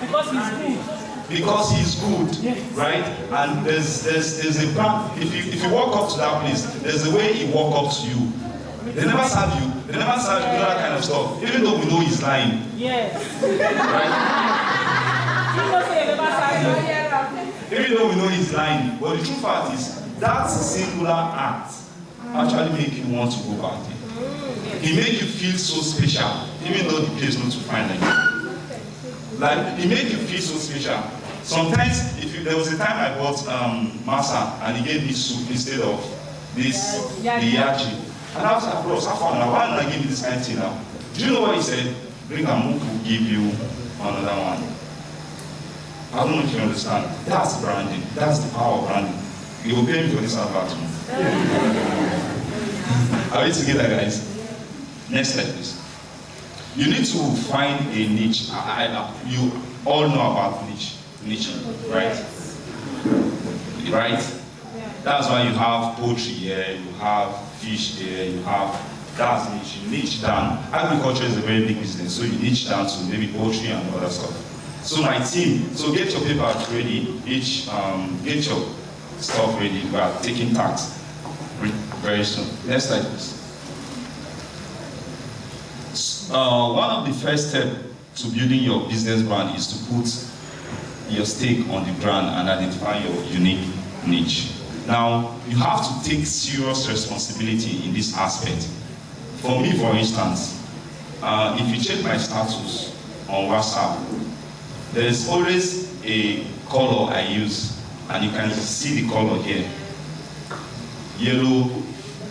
Because he's good. Because he's good, Yes. right? And there's a plan. If you walk up to that place, there's a way he walk up to you. They never serve you. They never serve you that kind of stuff. Even though we know he's lying. Yes. Right? Even though we know he's lying. But the true fact is, that singular act actually make you want to go back there. He make you feel so special, even though the place not to find like you. Like, he make you feel so special. Sometimes, there was a time I bought masa and he gave me soup instead of this the yachi. And I was like, bros, how far now? Why not give me this kind of thing now? Do you know what he said? Bring a mook, will give you another one. I don't know if you understand. That's branding. That's the power of branding. You will pay me for this advert. Are we together, guys? Next slide, please. You need to find a niche. You all know about niche, right? Right? That's why you have poultry here, you have fish here, you have, that's niche. You niche down. Agriculture is a very big business, so you niche down to maybe poultry and other stuff. So my team, so get your papers ready, get your stuff ready. We are taking tax very soon. Next slide, please. One of the first steps to building your business brand is to put your stake on the ground and identify your unique niche. Now, you have to take serious responsibility in this aspect. For me, for instance, if you check my status on WhatsApp, there is always a color I use, and you can see the color here. Yellow,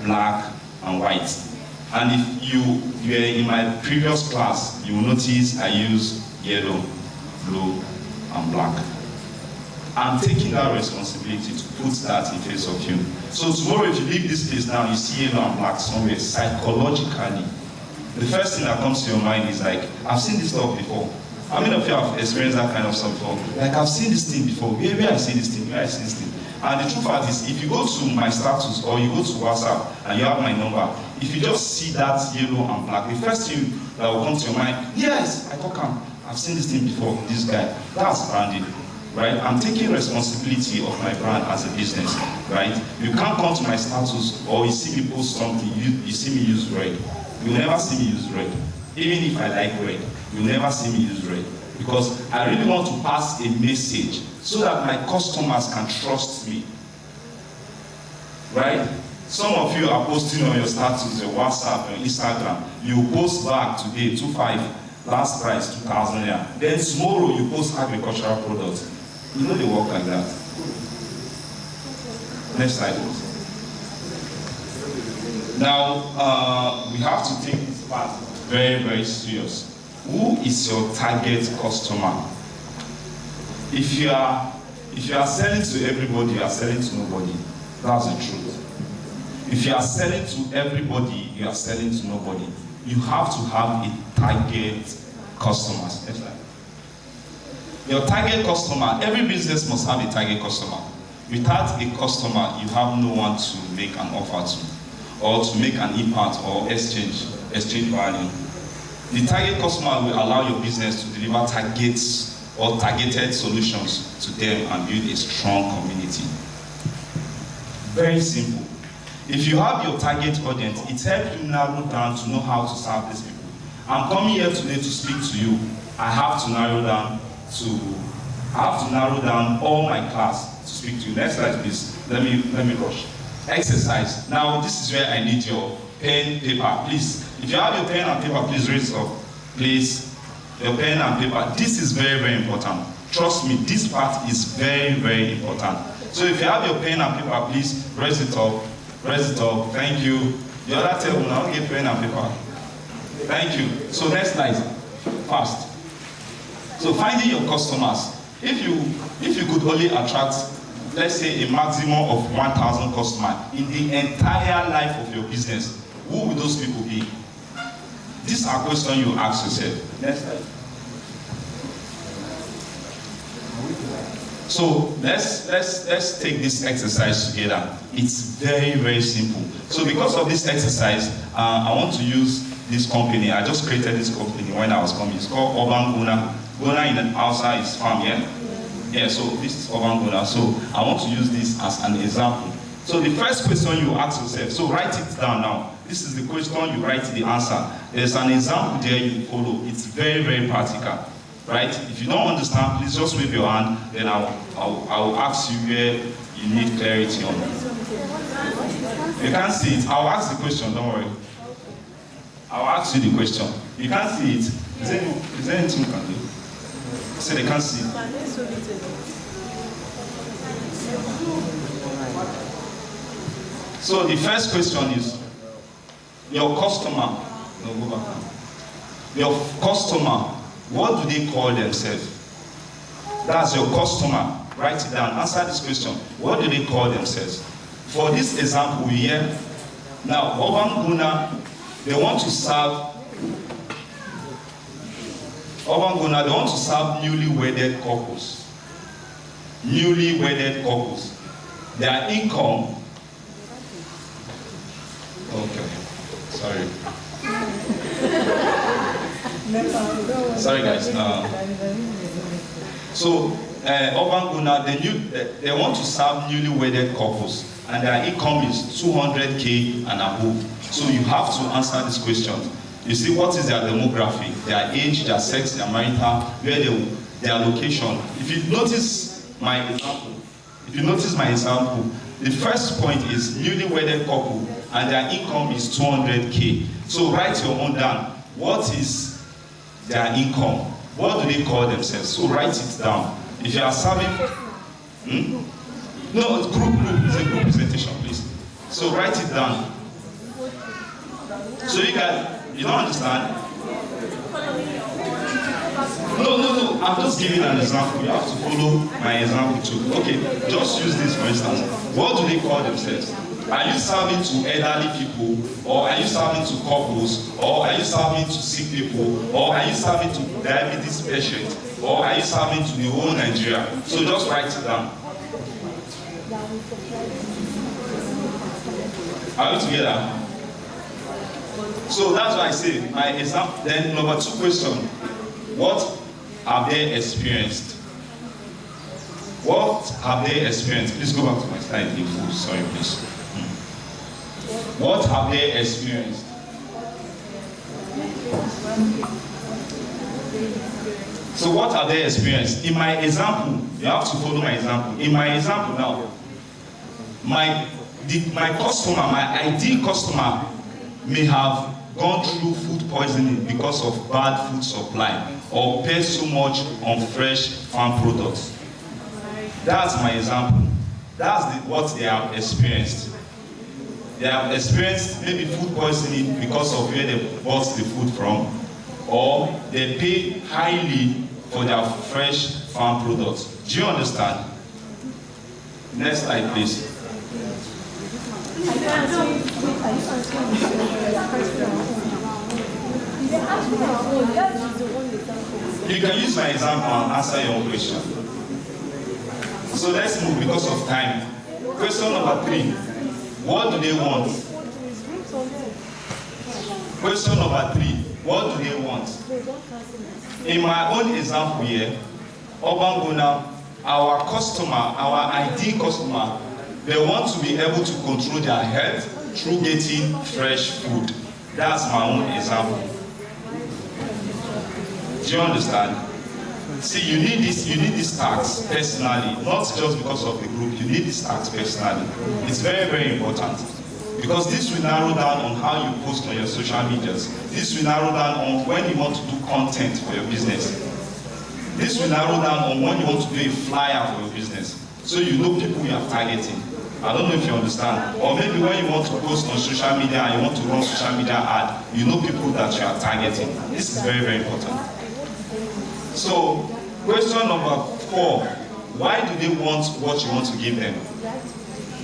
black, and white. And if you were in my previous class, you will notice I use yellow, blue, and black. I'm taking that responsibility to put that in face of you. So tomorrow, if you leave this place now, you see yellow and black somewhere, psychologically, the first thing that comes to your mind is like, I've seen this stuff before. How many of you have experienced that kind of stuff before? Like, I've seen this thing before. Where I see this thing? Where I see this thing? And the true fact is, if you go to my status or you go to WhatsApp and you have my number, if you just see that yellow and black, the first thing that will come to your mind, yes, I talk him. I've seen this thing before, this guy. That's branding, right? I'm taking responsibility of my brand as a business, right? You can't come to my status or you see me post something, you see me use red. You'll never see me use red. Even if I like red, you'll never see me use red. Because I really want to pass a message so that my customers can trust me. Right? Some of you are posting on your status, your WhatsApp, your Instagram. You post back today, 2.5, last price, 2,000 naira. Then tomorrow you post agricultural products. You know they work like that. Next slide, please. Now, we have to take this part very, very serious. Who is your target customer? If you are selling to everybody, you are selling to nobody. That's the truth. If you are selling to everybody, you are selling to nobody. You have to have a target customer. Your target customer, every business must have a target customer. Without a customer, you have no one to make an offer to, or to make an impact or exchange value. The target customer will allow your business to deliver targets or targeted solutions to them and build a strong community. Very simple. If you have your target audience, it helps you narrow down to know how to serve these people. I'm coming here today to speak to you. I have to narrow down all my class to speak to you. Next slide, please. Let me rush. Exercise. Now, this is where I need your pen, paper, please. If you have your pen and paper, please raise it up. Please, your pen and paper. This is very, very important. Trust me, this part is very, very important. So if you have your pen and paper, please raise it up. Raise it up. Thank you. The other table now, get pen and paper. Thank you. So next slide. Fast. So finding your customers. If you could only attract, let's say, a maximum of 1,000 customers in the entire life of your business, who would those people be? These are questions you ask yourself. Next slide. So let's take this exercise together. It's very, very simple. So because of this exercise, I want to use this company. I just created this company when I was coming. It's called Urban Owner Gona in Hausa is farm, yeah? Yeah, so this is urban Gona. So I want to use this as an example. So the first question you ask yourself, so write it down now. This is the question, you write the answer. There's an example there you follow. It's very, very practical, right? If you don't understand, please just wave your hand, then I'll ask you where you need clarity on. You can't see it. I'll ask the question, don't worry. I'll ask you the question. You can't see it. Is there anything you can do? So they can't see it. So the first question is, your customer, no, go back now. Your customer, what do they call themselves? That's your customer. Write it down. Answer this question. What do they call themselves? For this example here, now urban Gona, they want to serve newly wedded couples. Newly wedded couples. Their income. Okay. Sorry. Sorry guys. So urban Gona, they want to serve newly wedded couples, and their income is 200K and above. So you have to answer this question. You see, what is their demography, their age, their sex, their marital, their location. If you notice my example, the first point is newly wedded couple, and their income is 200K. So write your own down. What is their income? What do they call themselves? So write it down. If you are serving, no, it's group. It's a group presentation, please. So write it down. So you guys, you don't understand? No. I'm just giving an example. You have to follow my example too. Okay, just use this for instance. What do they call themselves? Are you serving to elderly people, or are you serving to couples, or are you serving to sick people, or are you serving to diabetes patients, or are you serving to the whole Nigeria? So just write it down. Are we together? So that's why I say my example. Then number 2 question: what have they experienced? What have they experienced? Please go back to my slide. Sorry, please. What have they experienced? So what have they experienced? In my example, you have to follow my example. In my example now, my customer, my ideal customer, may have gone through food poisoning because of bad food supply, or pay so much on fresh farm products. That's my example. That's what they have experienced. They have experienced maybe food poisoning because of where they bought the food from, or they pay highly for their fresh farm products. Do you understand? Next slide, please. You can use my example and answer your own question. So let's move because of time. Question number 3. What do they want? Question number 3. What do they want? In my own example here, urban Gona, our customer, our ideal customer, they want to be able to control their health through getting fresh food. That's my own example. Do you understand? See, you need this tax personally, not just because of the group. You need this tax personally. It's very, very important, because this will narrow down on how you post on your social medias. This will narrow down on when you want to do content for your business. This will narrow down on when you want to do a flyer for your business, so you know people you are targeting. I don't know if you understand. Or maybe when you want to post on social media and you want to run social media ad, you know people that you are targeting. This is very, very important. So, question number 4. Why do they want what you want to give them?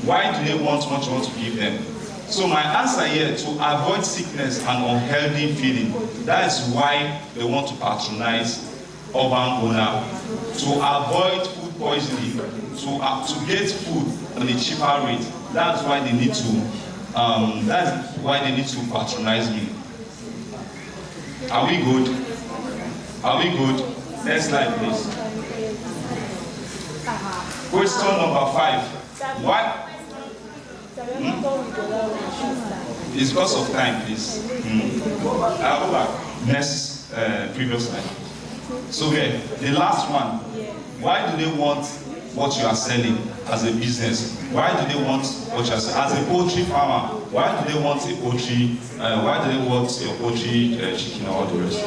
Why do they want what you want to give them? So my answer here, to avoid sickness and unhealthy feeling. That is why they want to patronize urban Gona. To avoid food poisoning, to get food on a cheaper rate. That's why they need to patronize me. Are we good? Are we good? Next slide, please. Question number 5. Why? It's because of time, please. I'll go back. Next, previous slide. So here, the last one. Why do they want what you are selling as a business? Why do they want what you are selling? As a poultry farmer, why do they want a poultry? Why do they want your poultry chicken or all the rest?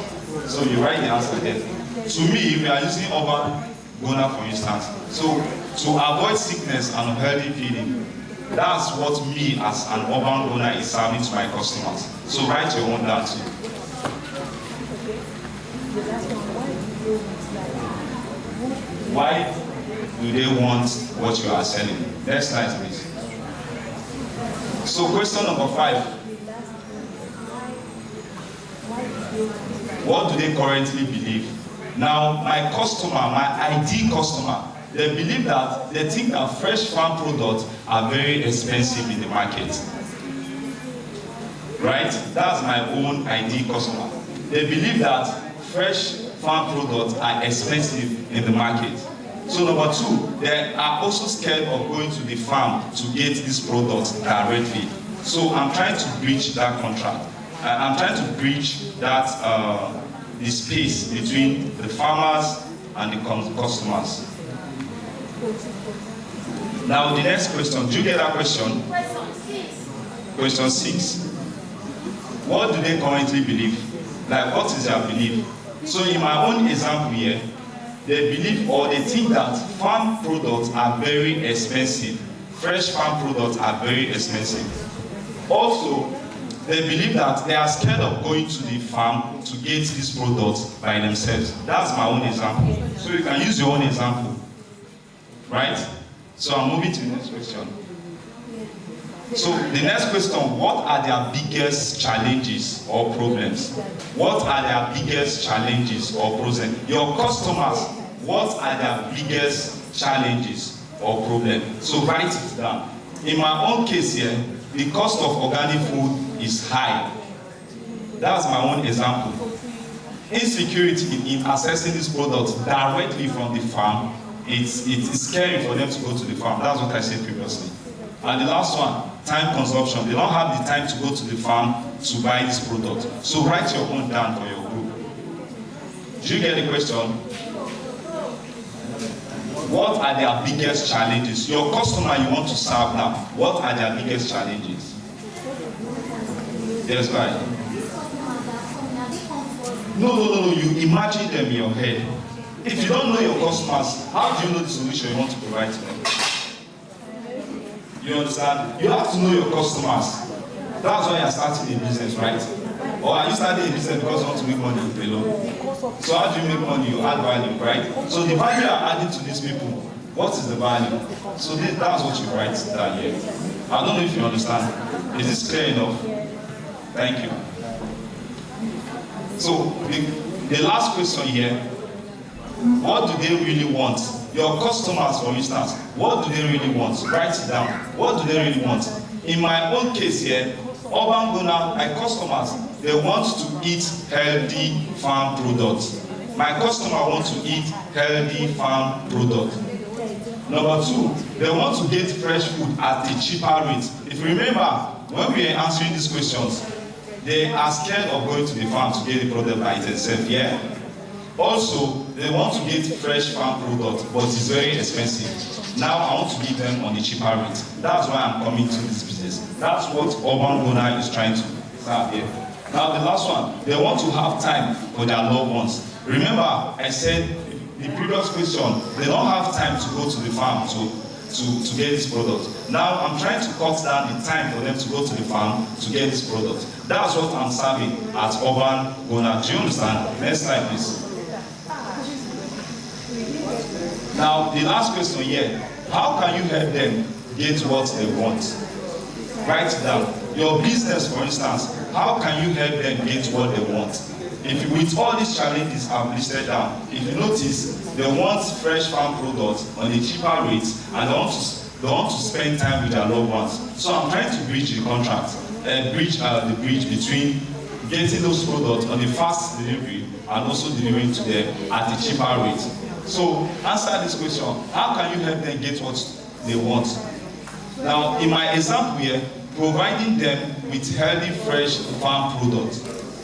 So you write the answer there. To me, we are using urban Gona for instance. So to avoid sickness and unhealthy feeding, that's what me as an urban Gona is serving to my customers. So write your own down too. Why do they want what you are selling? Next slide, please. So question number 5. What do they currently believe? Now, my customer, my ideal customer, they believe that, they think that fresh farm products are very expensive in the market. Right? That's my own ideal customer. They believe that fresh farm products are expensive in the market. So number 2, they are also scared of going to the farm to get these products directly. So I'm trying to breach that contract. I'm trying to breach that the space between the farmers and the customers. Now the next question, do you get that question? Question 6. What do they currently believe? Like, what is their belief? So in my own example here, they believe or they think that farm products are very expensive. Fresh farm products are very expensive. Also, they believe that they are scared of going to the farm to get these products by themselves. That's my own example. So you can use your own example. Right? So I'm moving to the next question. So the next question, what are their biggest challenges or problems? What are their biggest challenges or problems? Your customers, what are their biggest challenges or problems? So write it down. In my own case here, the cost of organic food is high. That's my own example. Insecurity in accessing these products directly from the farm, it's scary for them to go to the farm. That's what I said previously. And the last one, time consumption. They don't have the time to go to the farm to buy this product. So write your own down for your group. Do you get the question? What are their biggest challenges? Your customer you want to serve now, what are their biggest challenges? Yes, right. No. You imagine them in your head. If you don't know your customers, how do you know the solution you want to provide to them? You understand? You have to know your customers. That's why you're starting a business, right? Or are you starting a business because you want to make money alone? So how do you make money? You add value, right? So the value you're adding to these people, what is the value? So that's what you write down here. I don't know if you understand. Is this clear enough? Thank you. So the last question here, what do they really want? Your customers, for instance, what do they really want? Write it down. What do they really want? In my own case here, urban Gona, my customers, they want to eat healthy farm products. My customer wants to eat healthy farm products. Number 2, they want to get fresh food at a cheaper rate. If you remember, when we are answering these questions, they are scared of going to the farm to get the product by themselves. Yeah. Also, they want to get fresh farm products, but it's very expensive. Now I want to give them on a cheaper rate. That's why I'm coming to this business. That's what urban Gona is trying to serve here. Now the last one, they want to have time for their loved ones. Remember, I said the previous question, they don't have time to go to the farm to get this product. Now I'm trying to cut down the time for them to go to the farm to get this product. That's what I'm serving at urban Gona. Do you understand? Next slide, please. Now, the last question here, how can you help them get what they want? Write it down. Your business, for instance, how can you help them get what they want? If with all these challenges I've listed down, if you notice, they want fresh farm products on a cheaper rate and they want to spend time with their loved ones. So I'm trying to bridge the contract, bridge the bridge between getting those products on a fast delivery and also delivering to them at a cheaper rate. So answer this question, how can you help them get what they want? Now in my example here, providing them with healthy fresh farm products.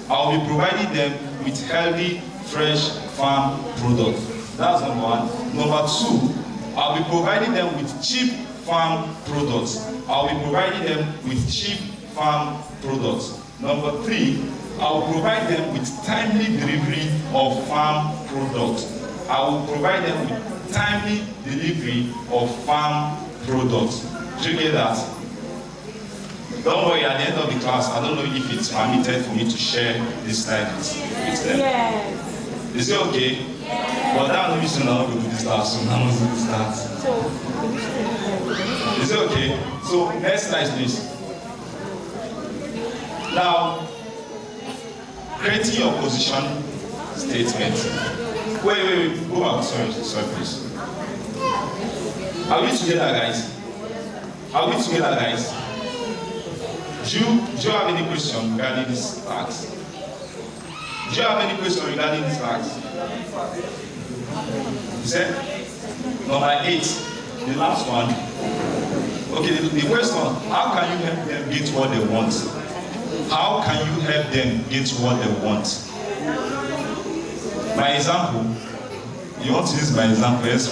I'll be providing them with healthy fresh farm products. That's number one. Number two, I'll be providing them with cheap farm products. I'll be providing them with cheap farm products. Number three, I'll provide them with timely delivery of farm products. I will provide them with timely delivery of farm products. Do you get that? Don't worry, at the end of the class, I don't know if it's permitted for me to share this slide with them. Yes. Is it okay? Yes. But that no reason I'm going to do this class, so I'm going to do this class. Is it okay? So next slide, please. Now, creating your position statement. Wait, go back. Sorry, please. Are we together, guys? Are we together, guys? Do you have any question regarding this task? Do you have any question regarding this task? You said? Number 8, the last one. Okay, the question, how can you help them get what they want? How can you help them get what they want? My example, you want to use my example, yes?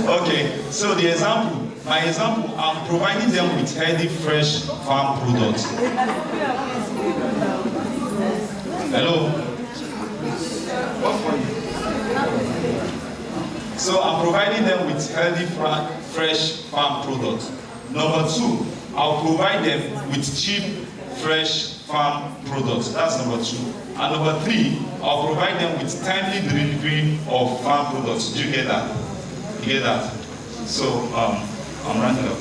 Okay, so the example, my example, I'm providing them with healthy, fresh farm products. Hello? So I'm providing them with healthy, fresh farm products. Number 2, I'll provide them with cheap, fresh farm products. That's number 2. And number 3, I'll provide them with timely delivery of farm products. Do you get that? You get that? So I'm running up.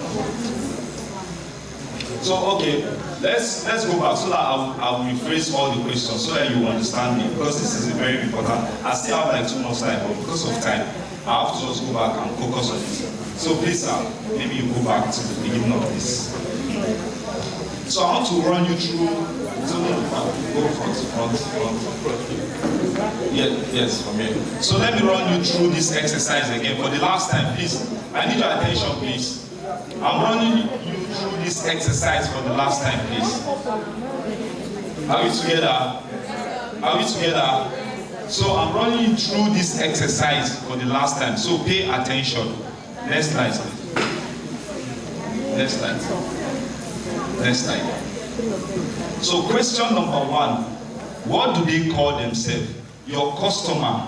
So okay, let's go back so that I'll rephrase all the questions so that you understand me, because this is very important. I still have like 2 months time, but because of time, I have to just go back and focus on it. So please, maybe you go back to the beginning of this. So I want to run you through. Go front. Yes, from here. So let me run you through this exercise again for the last time, please. I need your attention, please. I'm running you through this exercise for the last time, please. Are we together? Are we together? So I'm running you through this exercise for the last time. So pay attention. Next slide. Next slide. Next slide. So question number 1. What do they call themselves? Your customer.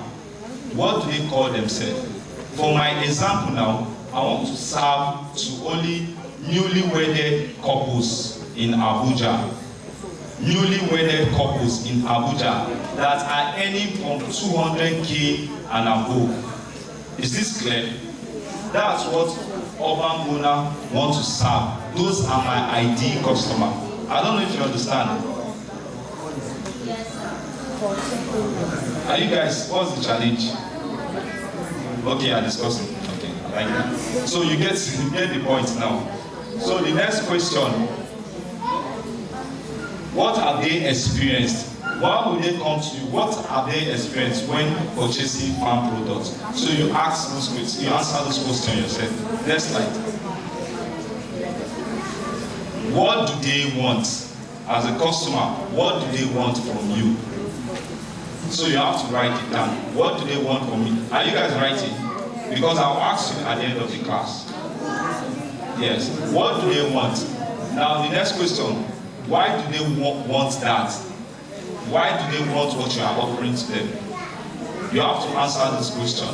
What do they call themselves? For my example now, I want to serve to only newly wedded couples in Abuja. Newly wedded couples in Abuja that are earning from 200K and above. Is this clear? That's what urban owner want to serve. Those are my ideal customer. I don't know if you understand. Are you guys, what's the challenge? Okay, I'm discussing. Okay, I like that. So you get the point now. So the next question, what have they experienced? Why will they come to you? What have they experienced when purchasing farm products? So you ask those questions, you answer those questions yourself. Next slide. What do they want? As a customer, what do they want from you? So you have to write it down. What do they want from me? Are you guys writing? Because I'll ask you at the end of the class. Yes. What do they want? Now the next question, why do they want that? Why do they want what you are offering to them? You have to answer this question.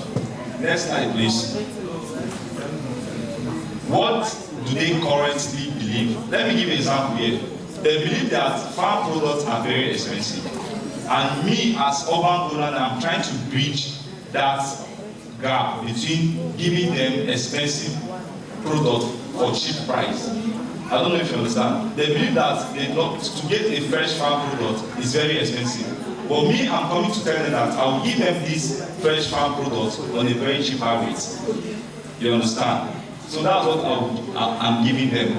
Next slide, please. What do they currently believe? Let me give an example here. They believe that farm products are very expensive. And me as urban owner, I'm trying to bridge that gap between giving them expensive product for cheap price. I don't know if you understand. They believe that to get a fresh farm product is very expensive. But me, I'm coming to tell them that I will give them this fresh farm product on a very cheaper rate. You understand? So that's what I'm giving them.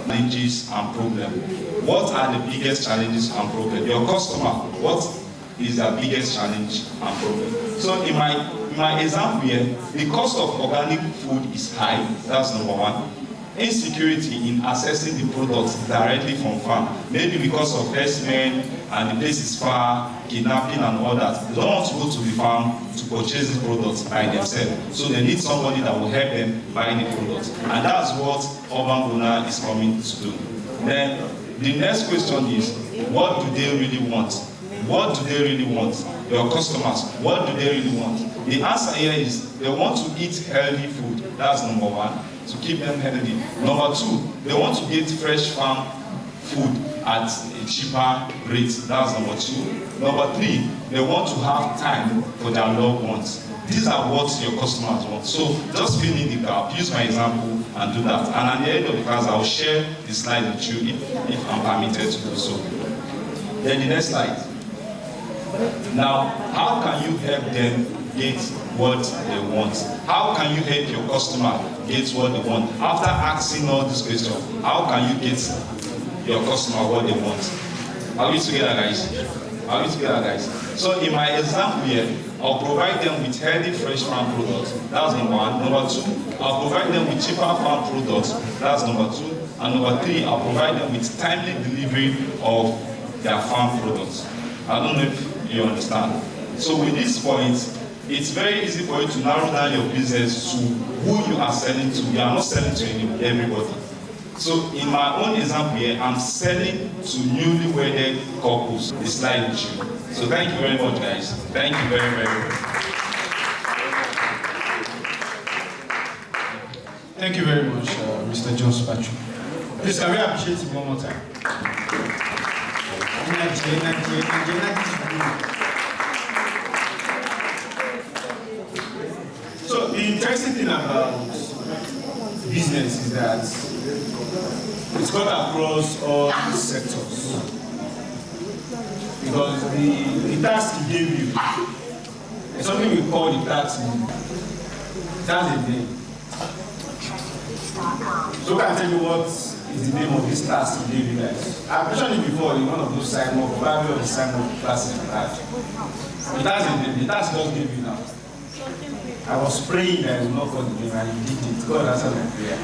Challenges and problems. What are the biggest challenges and problems? Your customer, what is their biggest challenge and problem? So in my example here, the cost of organic food is high. That's number one. Insecurity in accessing the products directly from farm, maybe because of herdsmen and the place is far, kidnapping and all that. They don't want to go to the farm to purchase the products by themselves, so they need somebody that will help them buy the products, and that's what urban owner is coming to do. Then the next question is, what do they really want? What do they really want? Your customers, what do they really want? The answer here is they want to eat healthy food. That's number one, to keep them healthy. Number two, they want to get fresh farm food at a cheaper rate. That's number two. Number three, they want to have time for their loved ones. These are what your customers want. So just fill in the gap, use my example and do that. And at the end of the class, I'll share the slide with you if I'm permitted to do so. Then the next slide. Now, how can you help them get what they want? How can you help your customer get what they want? After asking all these questions, how can you get your customer what they want? Are we together, guys? Are we together, guys? So in my example here, I'll provide them with healthy fresh farm products. That's number one. Number two, I'll provide them with cheaper farm products. That's number two. And number three, I'll provide them with timely delivery of their farm products. I don't know if you understand. So with this point, it's very easy for you to narrow down your business to who you are selling to. You are not selling to everybody. So in my own example here, I'm selling to newly wedded couples. The slide with you. So thank you very much, guys. Thank you very, very much. Thank you very much, Mr. Jones Patrick. Please, can we appreciate him one more time? So the interesting thing about business is that it's got across all these sectors. Because the task he gave you is something we call the tax. That's a name. So can I tell you what is the name of this task he gave you guys? I've mentioned it before in one of those sign-up, probably of the sign-up classes you had. It has a name. The task just gave you now. I was praying that I will not call the name, and you did it. God answered my prayer.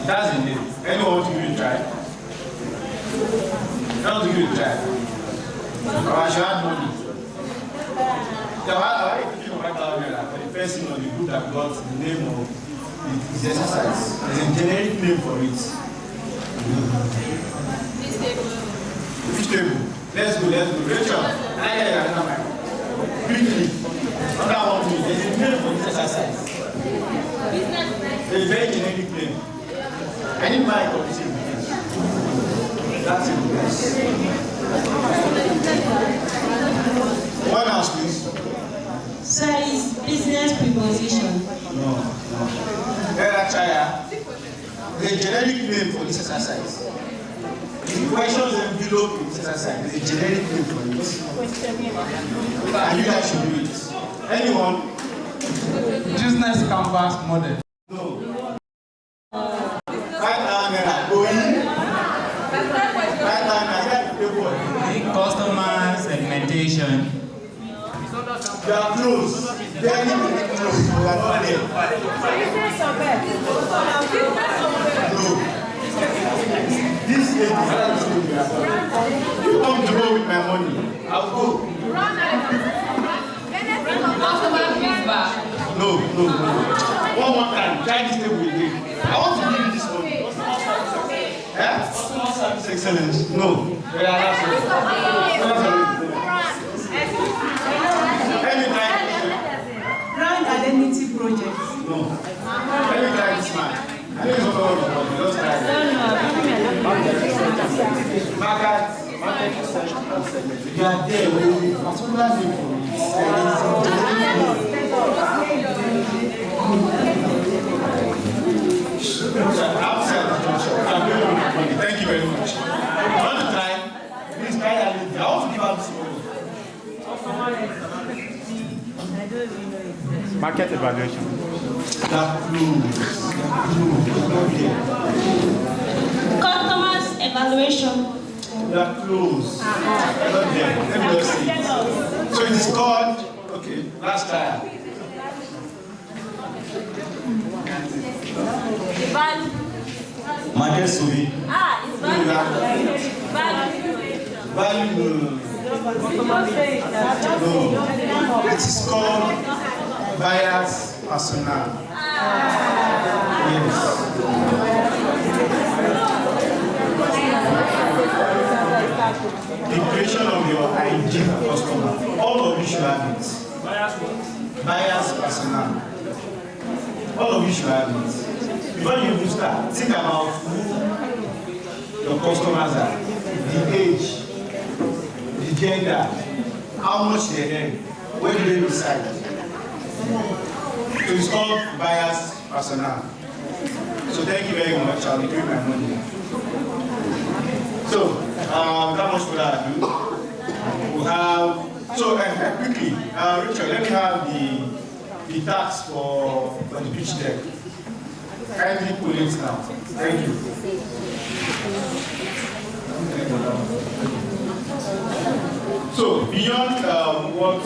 It has a name. Anyone want to give it a try? I want to give it a try. Or I should have money. I was thinking of $5,000 for the person on the group that got the name of this exercise. There's a generic name for it. Fish table. Let's go. Rachel, I get another mic. Quickly. Another one to me. There's a name for this exercise. There's a very generic name. I need my competition. That's it. One else, please. Sir, is business preposition? No. Let us try. The generic name for this exercise. The questions envelope in this exercise. There's a generic name for it. And you guys should do it. Anyone? Business canvas model. No. Right now, go in. Right now, Customer segmentation. you are close. Very close. You are not there. No. This is the you come to go with my money. I'll go. No. One more time. Try this table again. I want to give you this money. Customer service excellence. No. Brand identity project. No. Let me try this man. I think it's not all about it. Just try it. Market research segment. You are there with a particular name for it. Outside the junction. Thank you very much. You want to try? Please try that. I want to give out this money. Market evaluation. That clue. evaluation. We are close. Not there. Let me just see. So it is called, okay, last time. Market survey. It's Value. No. It is called buyer's personnel. Yes. The creation of your ideal customer. All of you should have it. Buyer's personnel. All of you should have it. Before you even start, think about who your customers are, the age, the gender, how much they earn, where do they reside. So it's called buyer's personnel. So thank you very much. I'll be giving my money. So, that much for that. We'll have, so quickly, Richard, let me have the tax for the pitch deck. Kindly pull it now. Thank you. So, beyond what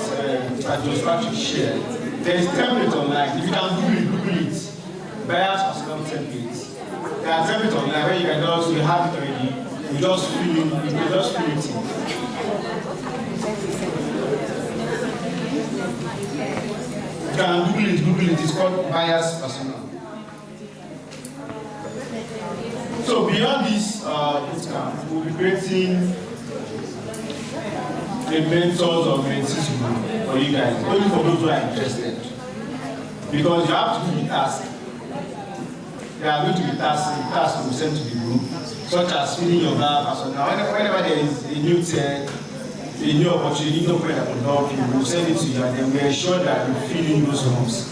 I just want to share, there is template online. If you can Google it. Buyer's personal templates. There are templates online where you can just, you have it already. You just fill it in. You can Google it. It's called buyer's personnel. So beyond this bootcamp, we'll be creating a mentors or mentees group for you guys, only for those who are interested. Because you have to do the task. There are going to be tasks to be sent to the group, such as filling your gap and so now. Whenever there is a new tech, a new opportunity, no point that will help you, we'll send it to you and then we ensure that you fill in those forms.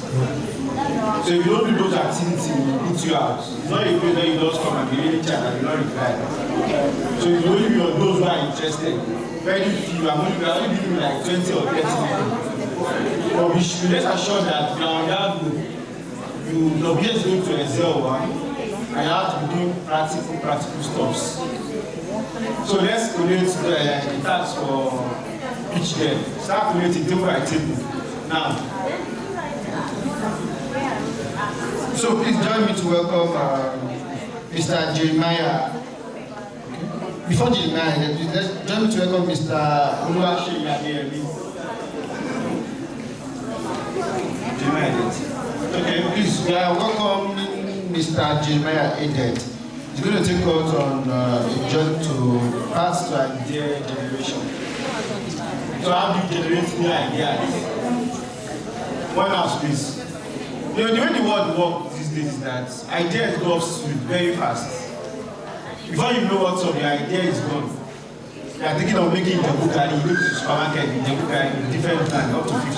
So if you don't do those activities, we'll put you out. It's not a way that you just come and be really chat and you not reply. So if you only be on those who are interested, very few, I'm only giving like 20 or 30 people. But we should let's assure that now that your business is going to excel one, and you have to be doing practical stuffs. So let's collate the tax for each day. Start collating table by table. Now. So please join me to welcome Mr. Jeremiah. Before Jeremiah, let's join me to welcome Mr. Oluwaseyi Adeyemi. Jeremiah. Okay, please welcome Mr. Jeremiah Edet. He's going to take us on a journey to Path to idea generation. So how do you generate new ideas? One house, please. You know, the way the world works these days is that ideas go up very fast. Before you know what's up, your idea is gone. You are thinking of making the book and you go to the supermarket in the book and different plan up to 50.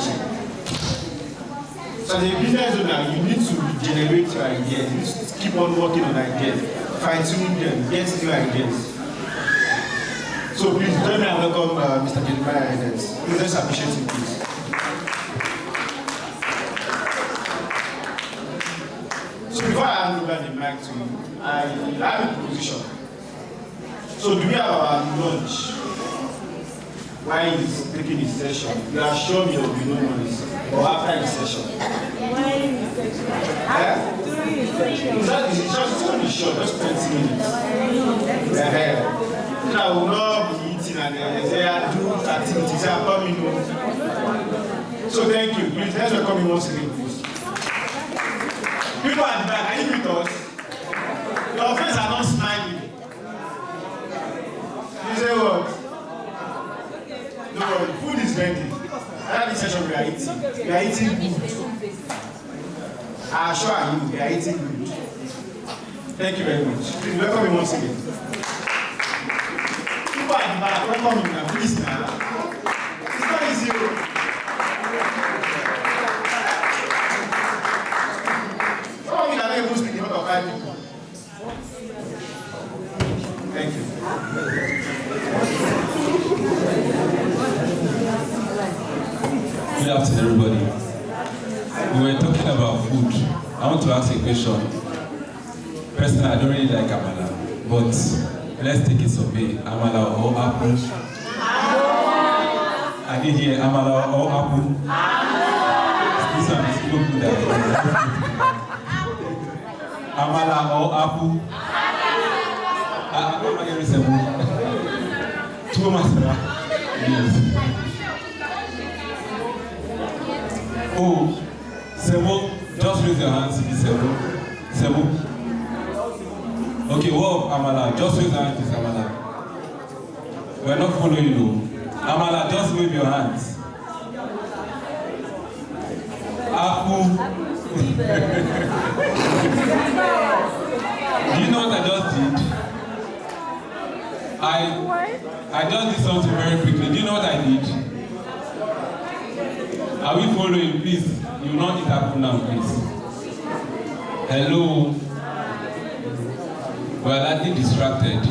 So as a business owner, you need to generate your ideas. You need to keep on working on ideas, fine-tune them, get new ideas. So please join me and welcome Mr. Jeremiah Edet. Please let's appreciate him, please. So before I hand over the mic to you, I have a proposition. So do we have our lunch while he's taking his session? You are sure there will be no noise, or after his session? During his session. It's going to be short, just 20 minutes. I will not be eating and say I do activities, I'm coming home. So thank you. Please let's welcome him once again, please. People at the back, are you with us? Your friends are not smiling. You say what? No, food is ready. After this session, we are eating. We are eating good. I assure you, we are eating good. Thank you very much. Please welcome me once again. People at the back, welcome me now. Please now. It's not easy. Thank you. Good afternoon, everybody. We were talking about food. I want to ask a question. Personally, I don't really like amala, but let's take a survey. Amala or apple? I did hear Amala or apple. This one is so good. Amala or apple? Two masara. Yes. Oh, Sebo, just raise your hands if it's Sebo. Sebo. Okay, what of Amala? Just raise your hands if it's Amala. We're not following you. Amala, just wave your hands. Apple. Do you know what I just did? I just did something very quickly. Do you know what I did? Are we following? Please, you will not eat apple now, please. Hello. Well, I did distracted.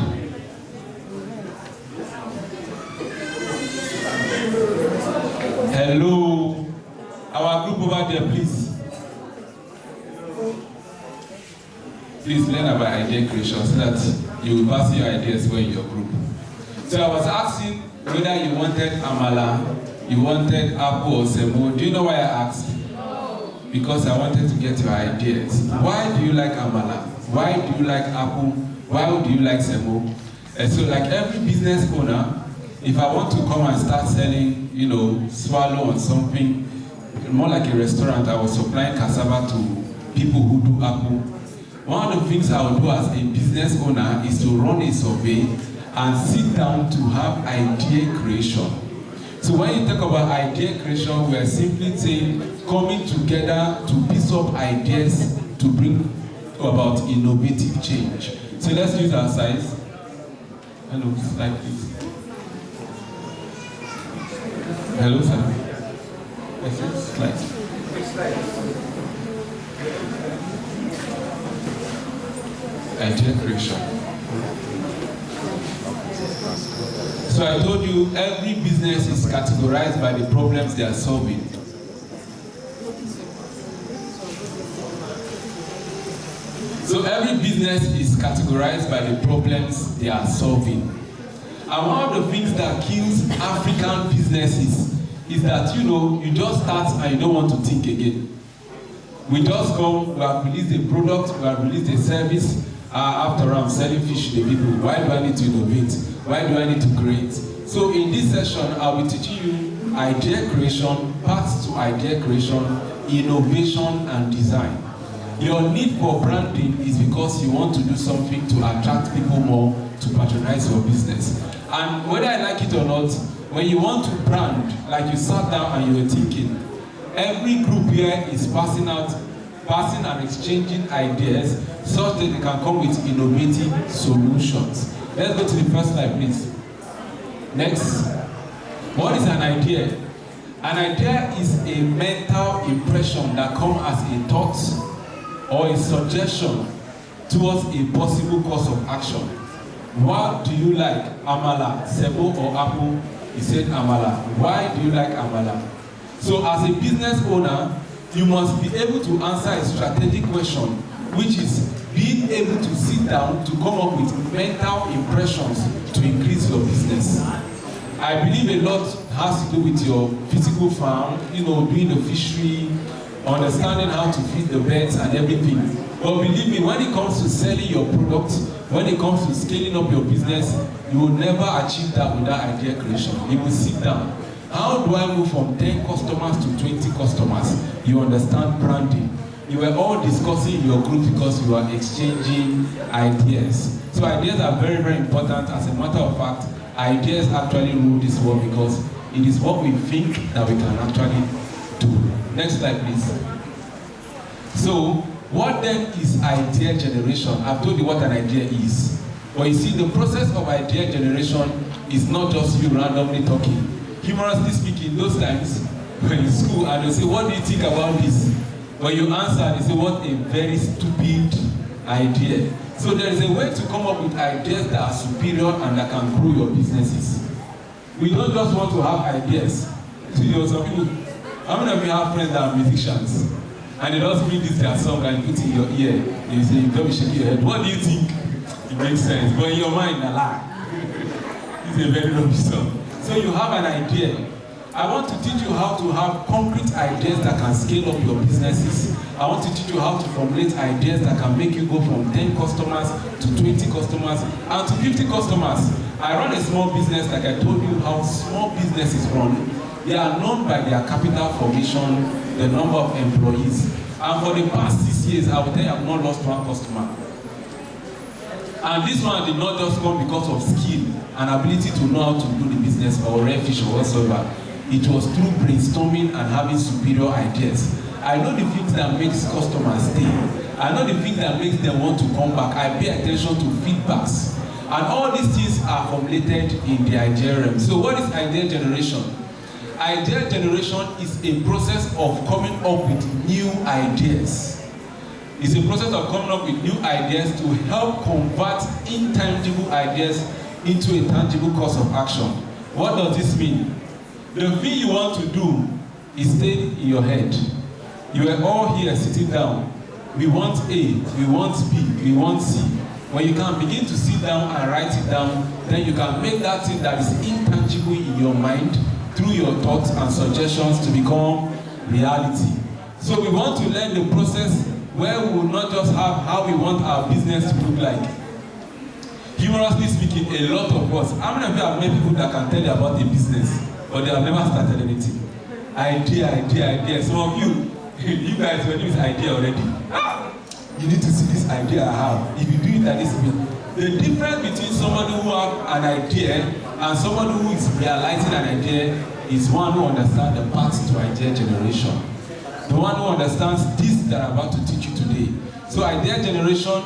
Hello. Our group over there, please. Please learn about idea creation so that you will pass your ideas well in your group. So I was asking whether you wanted amala, you wanted apple or semo. Do you know why I asked? Because I wanted to get your ideas. Why do you like amala? Why do you like apple? Why do you like semo? And so like every business owner, if I want to come and start selling, swallow or something, more like a restaurant, I was supplying cassava to people who do apple. One of the things I would do as a business owner is to run a survey and sit down to have idea creation. So when you talk about idea creation, we are simply saying coming together to piece up ideas to bring about innovative change. So let's use our size. Hello, slide please. Hello, sir. Yes, slide. Idea creation. So I told you every business is categorized by the problems they are solving. So every business is categorized by the problems they are solving. And one of the things that kills African businesses is that you just start and you don't want to think again. We just come, we have released a product, we have released a service. After I'm selling fish to the people, why do I need to innovate? Why do I need to create? So in this session, I'll be teaching you idea creation, paths to idea creation, innovation and design. Your need for branding is because you want to do something to attract people more to patronize your business. And whether I like it or not, when you want to brand, like you sat down and you were thinking, every group here is passing and exchanging ideas such that they can come with innovative solutions. Let's go to the first slide, please. Next. What is an idea? An idea is a mental impression that comes as a thought or a suggestion towards a possible course of action. What do you like? Amala, sebo or apple? You said amala. Why do you like amala? So as a business owner, you must be able to answer a strategic question, which is being able to sit down to come up with mental impressions to increase your business. I believe a lot has to do with your physical farm, doing the fishery, understanding how to feed the birds and everything. But believe me, when it comes to selling your product, when it comes to scaling up your business, you will never achieve that without idea creation. You will sit down. How do I move from 10 customers to 20 customers? You understand branding. You were all discussing in your group because you are exchanging ideas. So ideas are very, very important. As a matter of fact, ideas actually rule this world because it is what we think that we can actually do. Next slide, please. So, what then is idea generation? I've told you what an idea is. But you see, the process of idea generation is not just you randomly talking. Humorously speaking, those times when in school and they say, what do you think about this? When you answer, they say, what a very stupid idea. So there is a way to come up with ideas that are superior and that can grow your businesses. We don't just want to have ideas. So some people, how many of you have friends that are musicians? And they just bring this their song and put it in your ear. And you say, you don't be shaking your head. What do you think? It makes sense. But in your mind, a lie. It's a very rubbish song. So you have an idea. I want to teach you how to have concrete ideas that can scale up your businesses. I want to teach you how to formulate ideas that can make you go from 10 customers to 20 customers and to 50 customers. I run a small business, like I told you how small businesses run. They are known by their capital formation, the number of employees. And for the past 6 years, I will tell you I've not lost one customer. And this one did not just come because of skill and ability to know how to do the business or rare fish or whatsoever. It was through brainstorming and having superior ideas. I know the things that makes customers stay. I know the things that makes them want to come back. I pay attention to feedbacks. And all these things are formulated in the idea realm. So what is idea generation? Idea generation is a process of coming up with new ideas. It's a process of coming up with new ideas to help convert intangible ideas into a tangible course of action. What does this mean? The thing you want to do is stay in your head. You are all here sitting down. We want A, we want B, we want C. When you can begin to sit down and write it down, then you can make that thing that is intangible in your mind through your thoughts and suggestions to become reality. So we want to learn the process where we will not just have how we want our business to look like. Humorously speaking, a lot of us, how many of you have met people that can tell you about a business, but they have never started anything? Idea. Some of you, you guys were doing this idea already. You need to see this idea I have. If you do it at this way, the difference between somebody who has an idea and somebody who is realizing an idea is one who understands the path to idea generation. The one who understands this that I'm about to teach you today. So idea generation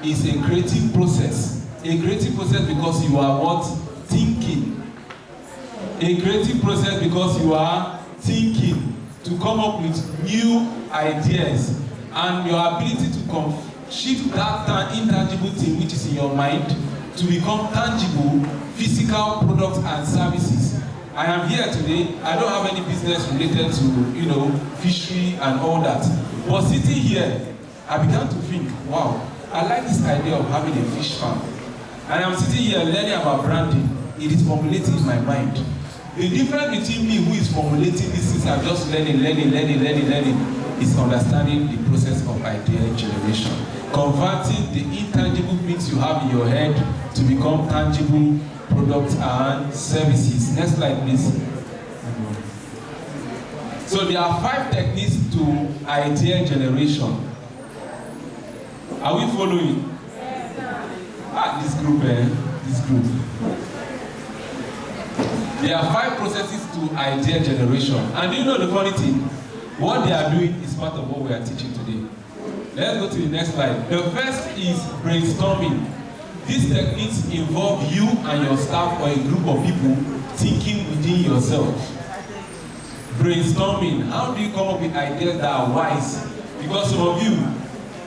is a creative process. A creative process because you are what? Thinking. A creative process because you are thinking to come up with new ideas and your ability to shift that intangible thing which is in your mind to become tangible physical products and services. I am here today. I don't have any business related to, fishery and all that. But sitting here, I began to think, wow, I like this idea of having a fish farm. And I'm sitting here learning about branding. It is formulating in my mind. The difference between me who is formulating these things, I'm just learning, is understanding the process of idea generation. Converting the intangible things you have in your head to become tangible products and services. Next slide, please. So there are 5 techniques to idea generation. Are we following? This group. There are 5 processes to idea generation. And you know the funny thing? What they are doing is part of what we are teaching today. Let's go to the next slide. The first is brainstorming. These techniques involve you and your staff or a group of people thinking within yourself. Brainstorming. How do you come up with ideas that are wise? Because some of you,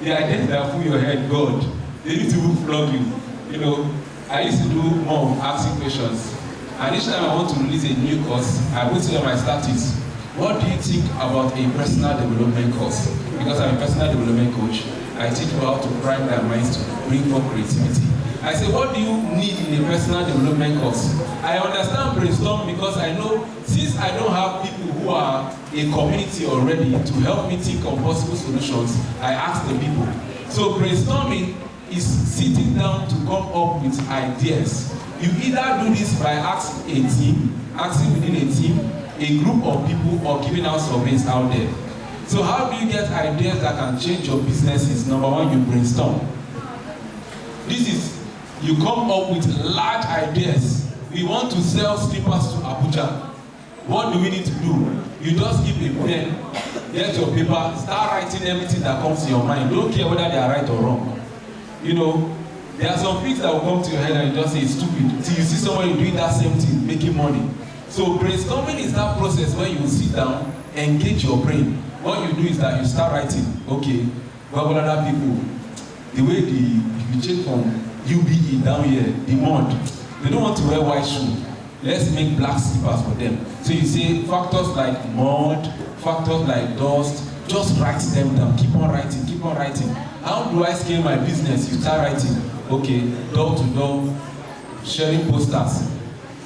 the ideas that are full your head, God, they need to flog you. I used to do more of asking questions. And each time I want to release a new course, I put it on my status. What do you think about a personal development course? Because I'm a personal development coach, I teach people how to prime their minds to bring forth creativity. I say, what do you need in a personal development course? I understand brainstorming because I know since I don't have people who are a community already to help me think of possible solutions, I ask the people. So brainstorming is sitting down to come up with ideas. You either do this by asking within a team, a group of people, or giving out surveys out there. So how do you get ideas that can change your businesses? Number 1, you brainstorm. You come up with large ideas. We want to sell slippers to Abuja. What do we need to do? You just keep a pen, get your paper, start writing everything that comes to your mind. Don't care whether they are right or wrong. There are some things that will come to your head and you just say it's stupid. Till you see somebody doing that same thing, making money. So brainstorming is that process where you sit down, engage your brain. What you do is that you start writing. Okay, what about other people? The way if you change from UBE down here, the mud, they don't want to wear white shoes. Let's make black slippers for them. So you say factors like mud, factors like dust, just write them down. Keep on writing. How do I scale my business? You start writing. okay, door to door, sharing posters,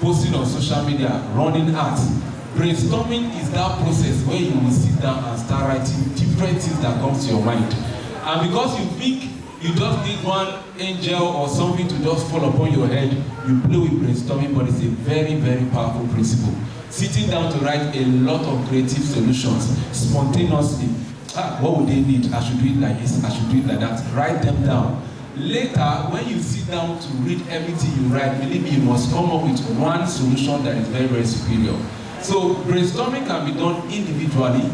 posting on social media, running ads. Brainstorming is that process where you will sit down and start writing different things that come to your mind. And because you think you just need one angel or something to just fall upon your head, you play with brainstorming, but it's a very, very powerful principle. Sitting down to write a lot of creative solutions spontaneously. What would they need? I should do it like this, I should do it like that. Write them down. Later, when you sit down to read everything you write, believe me, you must come up with one solution that is very, very superior. So brainstorming can be done individually,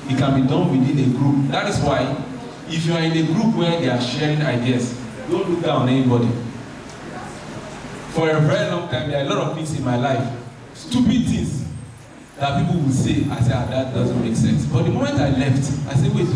it can be done within a group. That is why, if you are in a group where they are sharing ideas, don't look down on anybody. For a very long time, there are a lot of things in my life, stupid things, that people will say, I say, that doesn't make sense. But the moment I left, I said, wait,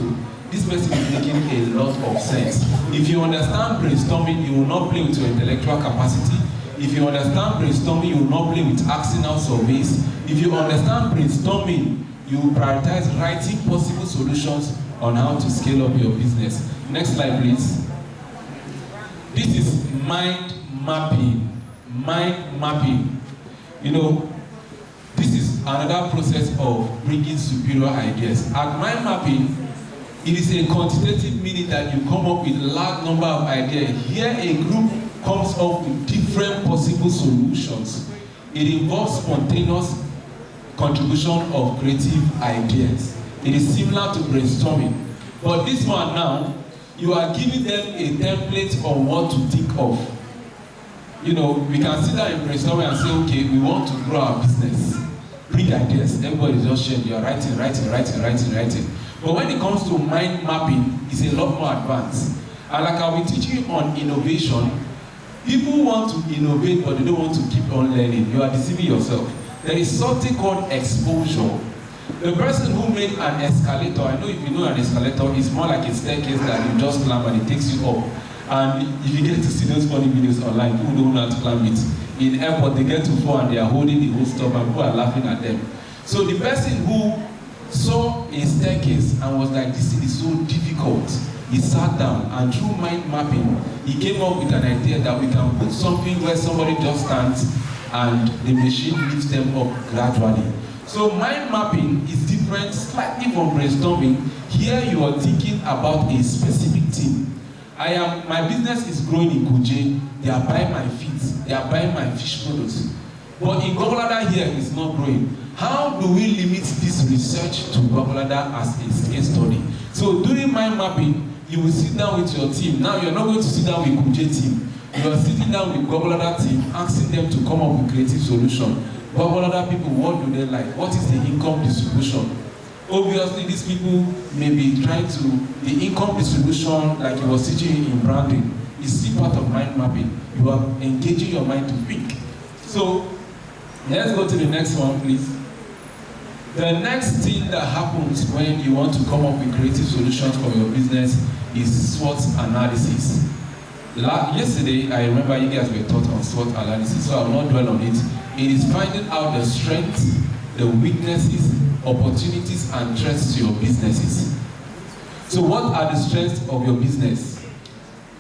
this person is making a lot of sense. If you understand brainstorming, you will not play with your intellectual capacity. If you understand brainstorming, you will not play with asking out surveys. If you understand brainstorming, you will prioritize writing possible solutions on how to scale up your business. Next slide, please. This is mind mapping. Mind mapping. You know, this is another process of bringing superior ideas. At mind mapping, it is a quantitative meaning that you come up with a large number of ideas. Here, a group comes up with different possible solutions. It involves spontaneous contribution of creative ideas. It is similar to brainstorming. But this one now, you are giving them a template on what to think of. You know, we can sit down in brainstorming and say, okay, we want to grow our business. Bring ideas. Everybody is just sharing. You are writing. But when it comes to mind mapping, it's a lot more advanced. And like I'll be teaching on innovation, people want to innovate, but they don't want to keep on learning. You are deceiving yourself. There is something called exposure. The person who made an escalator, I know if you know an escalator, it's more like a staircase that you just climb and it takes you up. And if you get to see those funny videos online, people don't know how to climb it. In airport, they get to fall and they are holding the whole stuff and people are laughing at them. So the person who saw a staircase and was like, this thing is so difficult, he sat down and through mind mapping, he came up with an idea that we can put something where somebody just stands and the machine lifts them up gradually. So mind mapping is different slightly from brainstorming. Here you are thinking about a specific thing. My business is growing in Kuje. They are buying my feet. They are buying my fish products. But in Gogolada here, it's not growing. How do we limit this research to Gogolada as a case study? So during mind mapping, you will sit down with your team. Now you're not going to sit down with Kuje team. You are sitting down with Gogolada team, asking them to come up with creative solution. Gogolada people, what do they like? What is the income distribution? Obviously, these people may be trying to, the income distribution, like you was teaching in branding, is still part of mind mapping. You are engaging your mind to think. So, let's go to the next one, please. The next thing that happens when you want to come up with creative solutions for your business is SWOT analysis. Yesterday, I remember you guys were taught on SWOT analysis, so I will not dwell on it. It is finding out the strengths, the weaknesses, opportunities, and threats to your businesses. So what are the strengths of your business?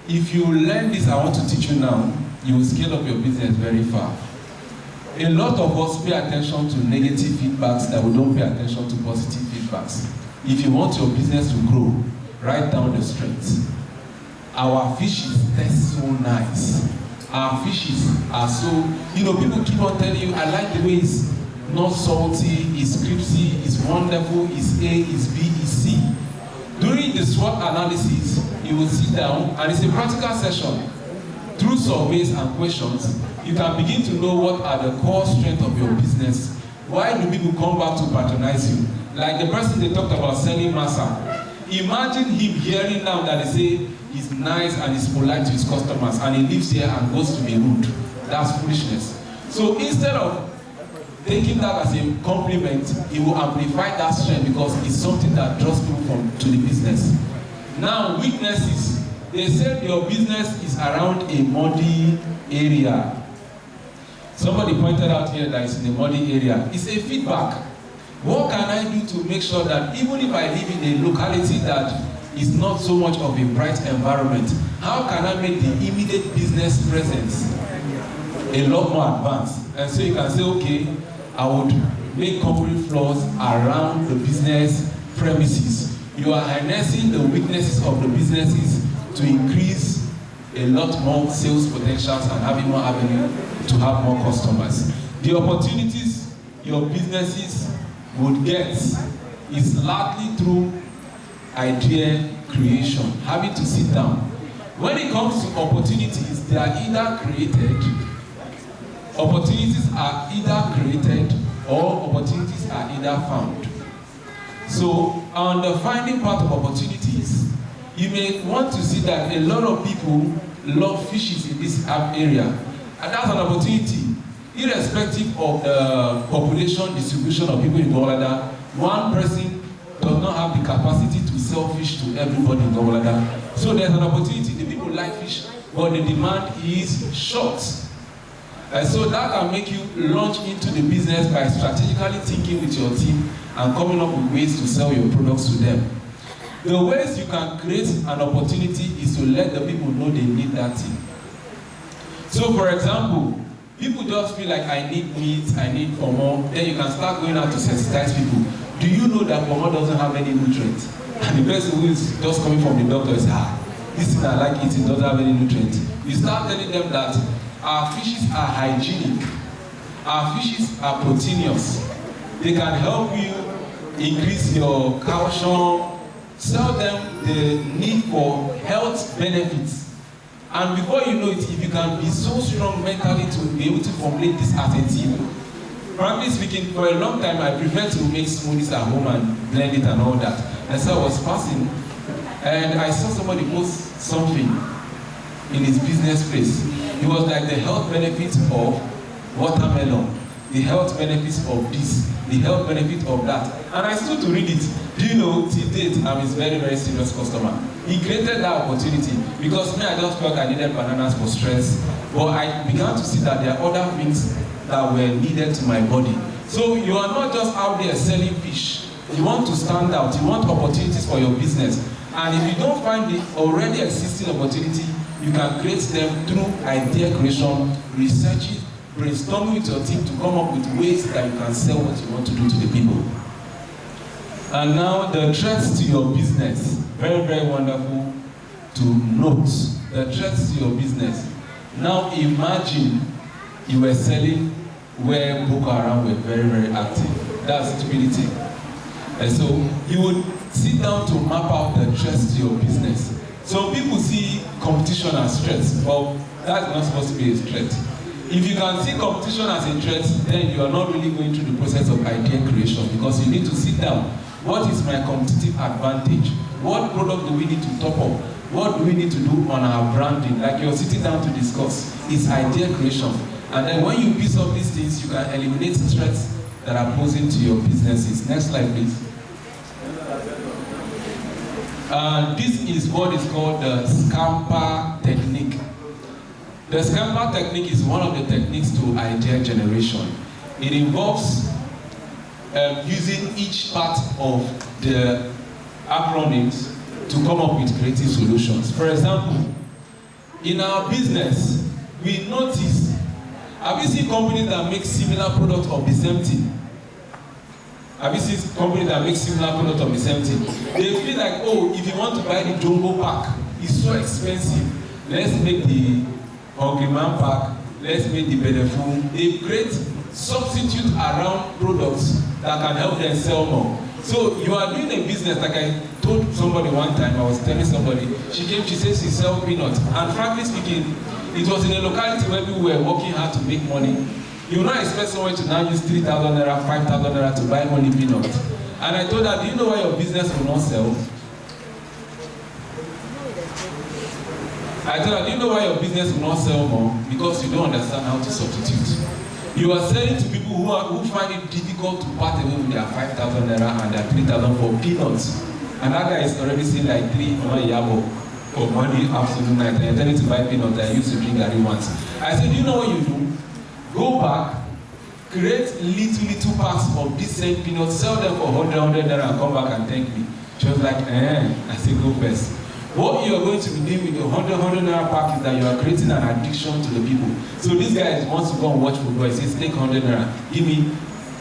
If you learn this, I want to teach you now, you will scale up your business very far. A lot of us pay attention to negative feedbacks that we don't pay attention to positive feedbacks. If you want your business to grow, write down the strengths. Our fishes taste so nice. Our fishes are so, people keep on telling you, I like the way it's not salty, it's crispy, it's wonderful, it's A, it's B, it's C. During the SWOT analysis, you will sit down, and it's a practical session. Through surveys and questions, you can begin to know what are the core strengths of your business. Why do people come back to patronize you? Like the person they talked about selling masa. Imagine him hearing now that they say he's nice and he's polite to his customers and he lives here and goes to be rude. That's foolishness. So instead of taking that as a compliment, he will amplify that strength because it's something that draws people to the business. Now, weaknesses. They said your business is around a muddy area. Somebody pointed out here that it's in a muddy area. It's a feedback. What can I do to make sure that even if I live in a locality that is not so much of a bright environment, how can I make the immediate business presence a lot more advanced? And so you can say, okay, I would make concrete floors around the business premises. You are harnessing the weaknesses of the businesses to increase a lot more sales potentials and having more avenue to have more customers. The opportunities your businesses would get is largely through idea creation, having to sit down. When it comes to opportunities, they are either created, or opportunities are either found. So on the finding part of opportunities, you may want to see that a lot of people love fishes in this area, and that's an opportunity. Irrespective of the population distribution of people in Gowalada, one person does not have the capacity to sell fish to everybody in Gowalada. So there's an opportunity. The people like fish, but the demand is short. And so that can make you launch into the business by strategically thinking with your team and coming up with ways to sell your products to them. The ways you can create an opportunity is to let the people know they need that thing. So for example, people just feel like I need meat, I need pomo, then you can start going out to sensitize people. Do you know that pomo doesn't have any nutrients? And the person who is just coming from the doctor is, this thing I like eating doesn't have any nutrients. You start telling them that our fishes are hygienic, our fishes are proteinous, they can help you increase your calcium, sell them the need for health benefits. And before you know it, if you can be so strong mentally to be able to formulate this as a team. Frankly speaking, for a long time, I prefer to make smoothies at home and blend it and all that. And so I was passing, and I saw somebody post something in his business place. It was like the health benefits of watermelon, the health benefits of this, the health benefit of that. And I stood to read it. Do you know, till date, I'm his very, very serious customer. He created that opportunity because me, I just felt I needed bananas for stress. But I began to see that there are other things that were needed to my body. So you are not just out there selling fish. You want to stand out. You want opportunities for your business. And if you don't find the already existing opportunity, you can create them through idea creation, research it, brainstorming with your team to come up with ways that you can sell what you want to do to the people. And now the threats to your business. Very, very wonderful to note. The threats to your business. Now imagine you were selling where Boko Haram were very, very active. That's stupidity. And so you would sit down to map out the threats to your business. So people see competition as threats. Well, that's not supposed to be a threat. If you can see competition as a threat, then you are not really going through the process of idea creation, because you need to sit down. What is my competitive advantage? What product do we need to top up? What do we need to do on our branding? Like you're sitting down to discuss. It's idea creation. And then when you piece up these things, you can eliminate threats that are posing to your businesses. Next slide, please. This is what is called the scamper technique. The scamper technique is one of the techniques to idea generation. It involves using each part of the acronyms to come up with creative solutions. For example, in our business, we notice, have you seen companies that make similar products of the same thing? Have you seen companies that make similar products of the same thing? They feel like, oh, if you want to buy the jumbo pack, it's so expensive. Let's make the Hungry Man pack, let's make the Beneful. They create substitute around products that can help them sell more. So you are doing a business, like I told somebody one time, I was telling somebody, she came, she says she sells peanuts. And frankly speaking, it was in a locality where people were working hard to make money. You will not expect someone to now use 3,000 naira, 5,000 naira to buy only peanuts. And I told her, do you know why your business will not sell? I told her, do you know why your business will not sell more? Because you don't understand how to substitute. You are selling to people who find it difficult to part away with their 5,000 naira and their 3,000 for peanuts. And that guy is already seeing like 3 yabo for money afternoon night. And you're telling to buy peanuts that I used to drink garri once. I said, do you know what you do? Go back, create little packs of this same peanuts, sell them for 100 naira and come back and thank me. She was like, I said, go first. What you are going to be doing with your 100 naira pack is that you are creating an addiction to the people. So this guy wants to go and watch football. He says, take 100 naira,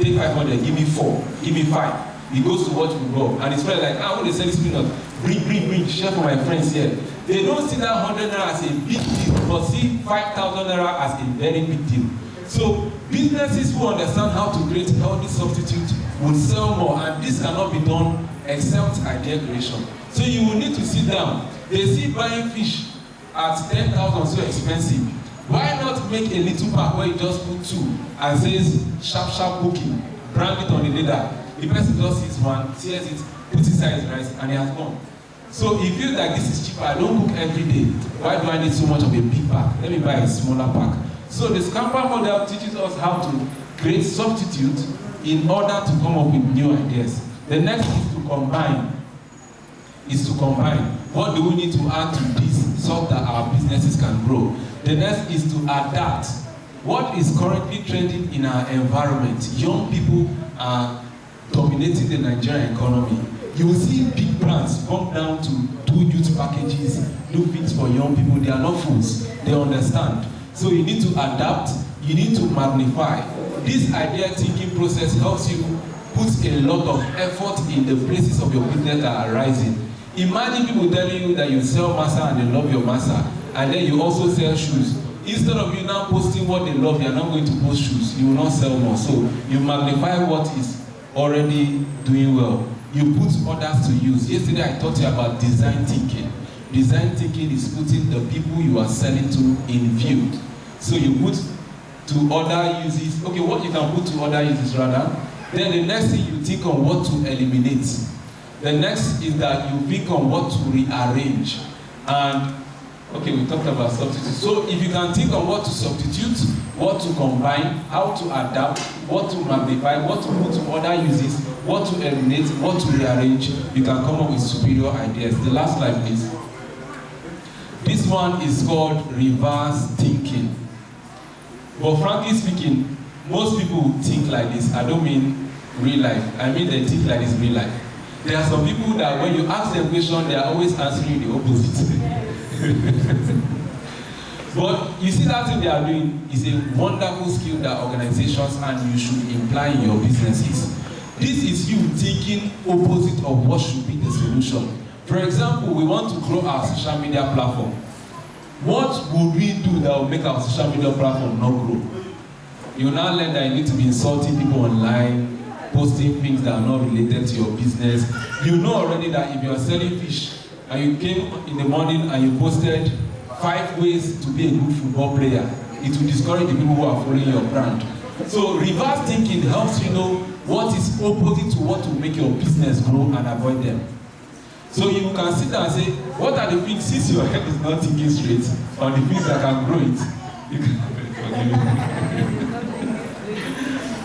take 500, give me 4, give me 5. He goes to watch football, and his friend like, when they sell this peanut, bring, share for my friends here. They don't see that 100 naira as a big deal, but see 5,000 naira as a very big deal. So businesses who understand how to create healthy substitute will sell more, and this cannot be done except idea creation. So you will need to sit down. They see buying fish at 10,000 so expensive. Why not make a little pack where you just put 2 and says sharp booking, brand it on the leather. The person just sees one, tears it, puts it inside his rice, and he has gone. So he feels like this is cheaper. I don't cook every day. Why do I need so much of a big pack? Let me buy a smaller pack. So the scamper model teaches us how to create substitute in order to come up with new ideas. The next is to combine. What do we need to add to this so that our businesses can grow? The next is to adapt. What is currently trending in our environment? Young people are dominating the Nigerian economy. You will see big brands come down to do youth packages, do things for young people. They are not fools. They understand. So you need to adapt. You need to magnify. This idea thinking process helps you put a lot of effort in the places of your business that are rising. Imagine people telling you that you sell masa and they love your masa, and then you also sell shoes. Instead of you now posting what they love, you are not going to post shoes. You will not sell more. So you magnify what is already doing well. You put others to use. Yesterday I taught you about design thinking. Design thinking is putting the people you are selling to in view. So you put to other uses. Okay, what you can put to other uses rather. Then the next thing you think on what to eliminate. The next is that you think on what to rearrange. And okay, we talked about substitute. So if you can think on what to substitute, what to combine, how to adapt, what to magnify, what to put to other uses, what to eliminate, what to rearrange, you can come up with superior ideas. The last slide, please. This one is called reverse thinking. But frankly speaking, most people think like this. I don't mean real life. I mean they think like this real life. There are some people that when you ask them a question, they are always answering the opposite. But you see that thing they are doing is a wonderful skill that organizations and you should imply in your businesses. This is you thinking opposite of what should be the solution. For example, we want to grow our social media platform. What would we do that will make our social media platform not grow? You will now learn that you need to be insulting people online, posting things that are not related to your business. You know already that if you are selling fish and you came in the morning and you posted 5 ways to be a good football player, it will discourage the people who are following your brand. So reverse thinking helps you know what is opposite to what will make your business grow and avoid them. So you can sit and say, what are the things, since your head is not thinking straight on the things that can grow it, you can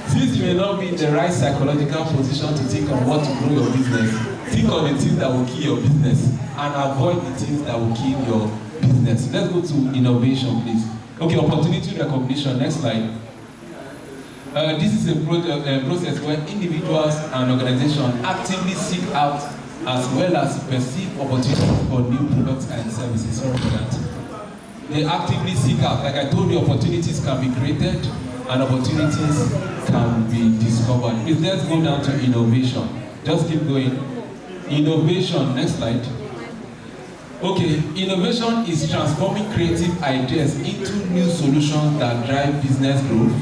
since you may not be in the right psychological position to think on what to grow your business, think on the things that will kill your business and avoid the things that will kill your business. Let's go to innovation, please. Okay, opportunity recognition. Next slide. This is a process where individuals and organizations actively seek out as well as perceive opportunities for new products and services. Sorry for that. They actively seek out. Like I told you, opportunities can be created and opportunities can be discovered. Please, let's go down to innovation. Just keep going. Innovation, next slide. Okay, innovation is transforming creative ideas into new solutions that drive business growth,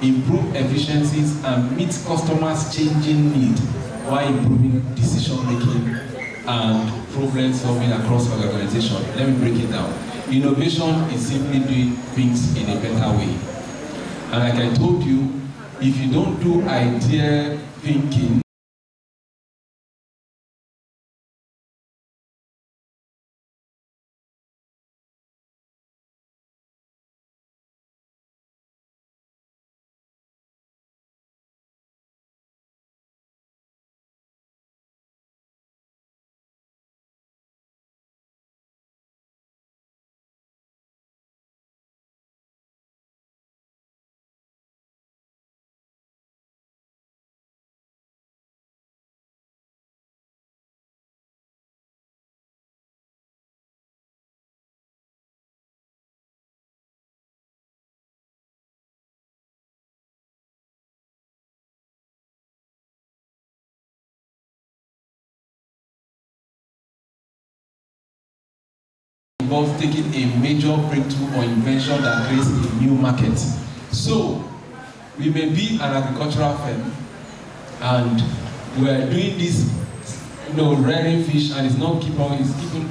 improve efficiencies, and meet customers' changing needs while improving decision making and problem solving across the organization. Let me break it down. Innovation is simply doing things in a better way. And like I told you, if you don't do idea thinking, involves taking a major breakthrough or invention that creates a new market. So, we may be an agricultural firm and we are doing this, rearing fish, and it's not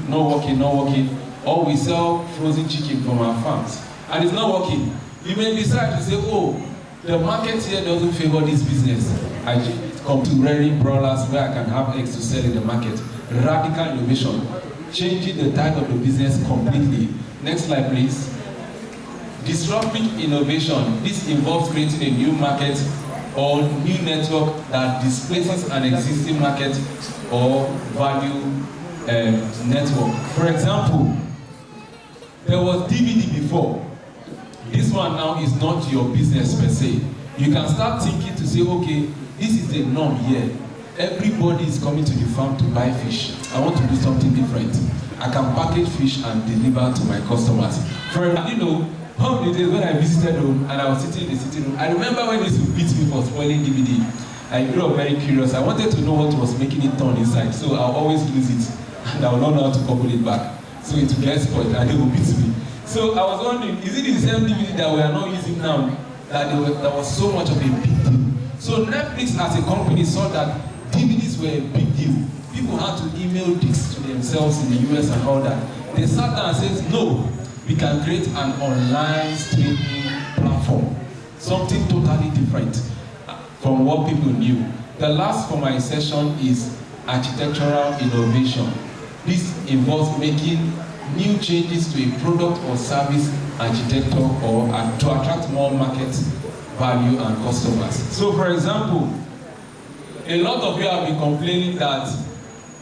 not working, or we sell frozen chicken from our farms and it's not working. You may decide to say, oh, the market here doesn't favor this business. I come to rearing broilers where I can have eggs to sell in the market. Radical innovation, changing the type of the business completely. Next slide, please. Disruptive innovation. This involves creating a new market or new network that displaces an existing market or value network. For example, there was DVD before. This one now is not your business per se. You can start thinking to say, okay, this is the norm here. Everybody is coming to the farm to buy fish. I want to do something different. I can package fish and deliver to my customers. For one of the days when I visited home and I was sitting in the sitting room, I remember when they used to beat me for spoiling DVD. I grew up very curious. I wanted to know what was making it turn inside, so I'll always lose it and I will not know how to couple it back. So it will get spoiled and they will beat me. So I was wondering, is it the same DVD that we are not using now that there was so much of a big deal? So Netflix as a company saw that DVDs were a big deal. People had to email discs to themselves in the US and all that. They sat down and said, no, we can create an online streaming platform. Something totally different from what people knew. The last for my session is architectural innovation. This involves making new changes to a product or service architecture or to attract more market value and customers. So for example, a lot of you have been complaining that,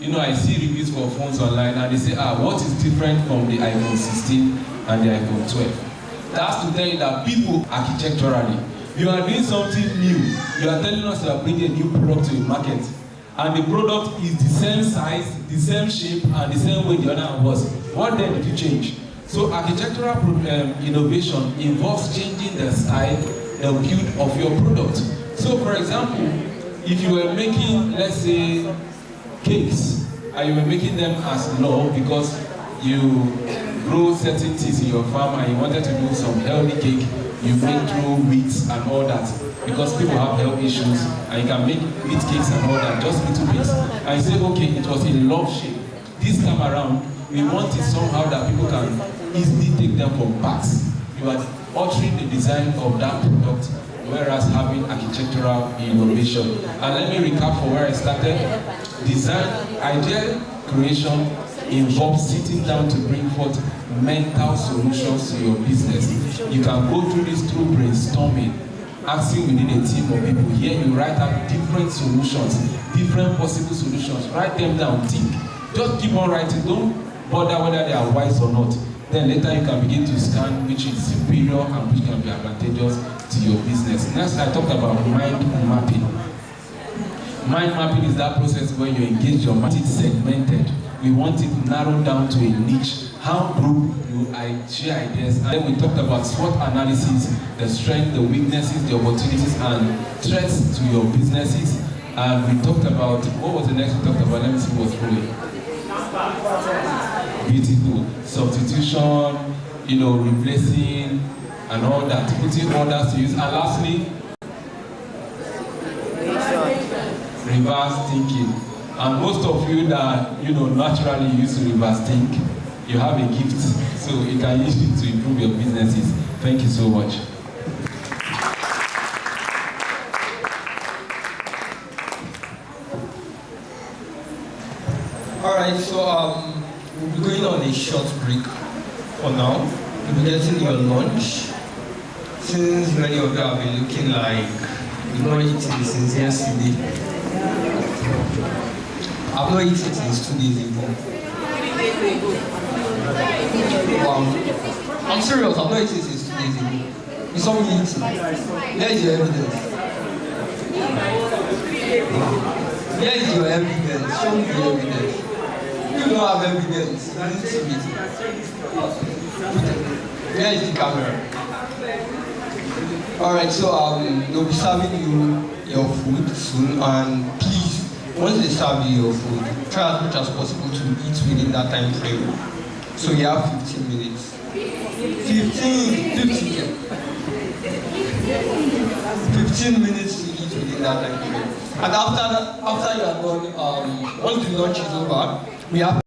I see reviews for phones online and they say, what is different from the iPhone 16 and the iPhone 12? That's to tell you that people architecturally, you are doing something new. You are telling us you are bringing a new product to a market and the product is the same size, the same shape and the same way the other one was. What then did you change? So architectural innovation involves changing the style, the build of your product. So for example, if you were making, let's say, cakes, and you were making them as law because you grow certain things in your farm and you wanted to do some healthy cake, you make through wheat and all that because people have health issues and you can make wheat cakes and all that, just little bits. And you say, okay, it was in love shape. This time around, we want it somehow that people can easily take them from parts. You are altering the design of that product, whereas having architectural innovation. And let me recap for where I started. Design, idea creation involves sitting down to bring forth mental solutions to your business. You can go through this through brainstorming, asking within a team of people. Here you write out different solutions, different possible solutions. Write them down, think. Just keep on writing. Don't bother whether they are wise or not. Then later you can begin to scan which is superior and which can be advantageous to your business. Next, I talked about mind mapping. Mind mapping is that process where you engage your mind. It's segmented. We want it narrowed down to a niche. How group you share ideas. And then we talked about SWOT analysis, the strengths, the weaknesses, the opportunities, and threats to your businesses. And we talked about, what was the next we talked about? Let me see what's really. Beautiful. Substitution, replacing, and all that. Putting orders to use. And lastly, reverse thinking. And most of you that naturally used to reverse think, you have a gift, so you can use it to improve your businesses. Thank you so much. All right, so we'll be going on a short break for now. You'll be getting your lunch. Since many of you have been looking like you've not eaten since yesterday. I've not eaten since 2 days ago. Wow. I'm serious, I've not eaten since 2 days ago. You saw me eating. Where is your evidence? Where is your evidence? Show me the evidence. You don't have evidence. You need to meet. Where is the camera? Alright, so they'll be serving you your food soon, and please, once they serve you your food, try as much as possible to eat within that time frame. So you have 15 minutes. 15 minutes to eat within that time period. And after you are done, once the lunch is over, we have